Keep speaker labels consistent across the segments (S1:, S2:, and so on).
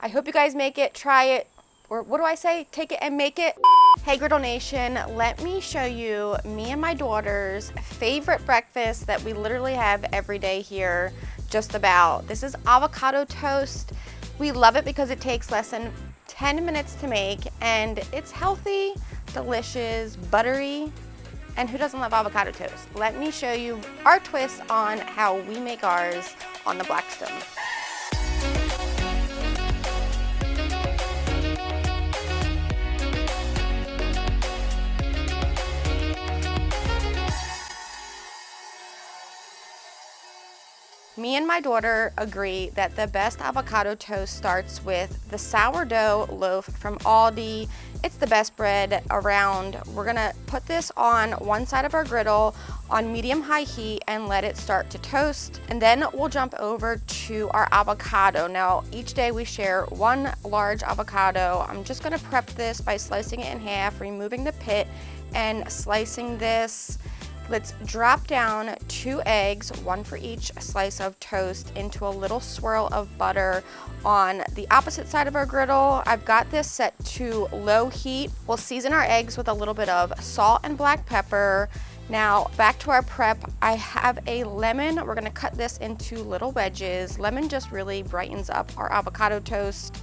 S1: I hope you guys make it, try it, or what do I say? Take it and make it. Hey Griddle Nation, let me show you me and my daughter's favorite breakfast that we literally have every day here, just about. This is avocado toast. We love it because it takes less than 10 minutes to make, and it's healthy, delicious, buttery, and who doesn't love avocado toast? Let me show you our twist on how we make ours on the Blackstone. Me and my daughter agree that the best avocado toast starts with the sourdough loaf from Aldi. It's the best bread around. We're gonna put this on one side of our griddle on medium-high heat and let it start to toast. And then we'll jump over to our avocado. Now, each day we share one large avocado. I'm just gonna prep this by slicing it in half, removing the pit, and slicing this. Let's drop down 2 eggs, 1 for each slice of toast, into a little swirl of butter on the opposite side of our griddle. I've got this set to low heat. We'll season our eggs with a little bit of salt and black pepper. Now, back to our prep. I have a lemon. We're gonna cut this into little wedges. Lemon just really brightens up our avocado toast.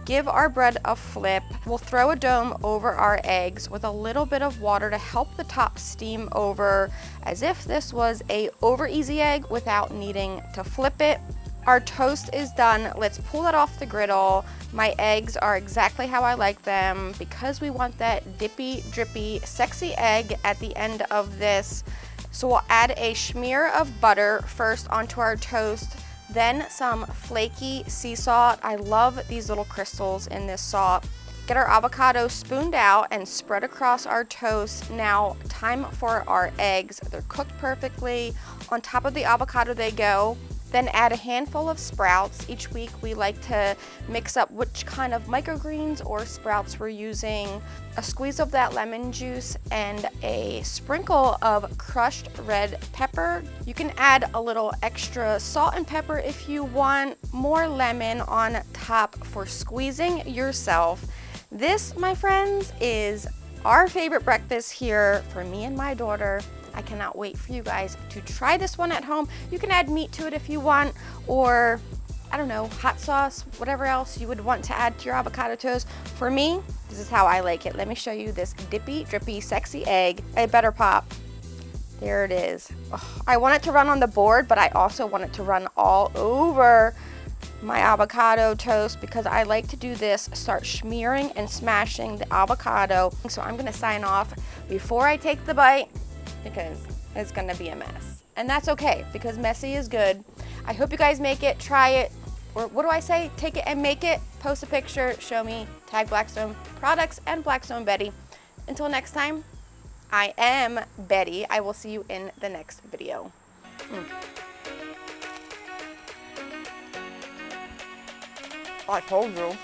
S1: Give our bread a flip. We'll throw a dome over our eggs with a little bit of water to help the top steam over, as if this was a over easy egg without needing to flip it. Our toast is done. Let's pull it off the griddle. My eggs are exactly how I like them because we want that dippy, drippy, sexy egg at the end of this. So we'll add a smear of butter first onto our toast, then some flaky sea salt. I love these little crystals in this salt. Get our avocado spooned out and spread across our toast. Now, time for our eggs. They're cooked perfectly. On top of the avocado they go. Then add a handful of sprouts. Each week we like to mix up which kind of microgreens or sprouts we're using. A squeeze of that lemon juice and a sprinkle of crushed red pepper. You can add a little extra salt and pepper if you want. More lemon on top for squeezing yourself. This, my friends, is our favorite breakfast here for me and my daughter. I cannot wait for you guys to try this one at home. You can add meat to it if you want, or I don't know, hot sauce, whatever else you would want to add to your avocado toast. For me, this is how I like it. Let me show you this dippy, drippy, sexy egg. It better pop. There it is. Oh, I want it to run on the board, but I also want it to run all over my avocado toast because I like to do this, start smearing and smashing the avocado. So I'm gonna sign off before I take the bite, because it's gonna be a mess. And that's okay, because messy is good. I hope you guys make it, try it, or what do I say? Take it and make it. Post a picture, show me, tag Blackstone Products and Blackstone Betty. Until next time, I am Betty. I will see you in the next video. I told you.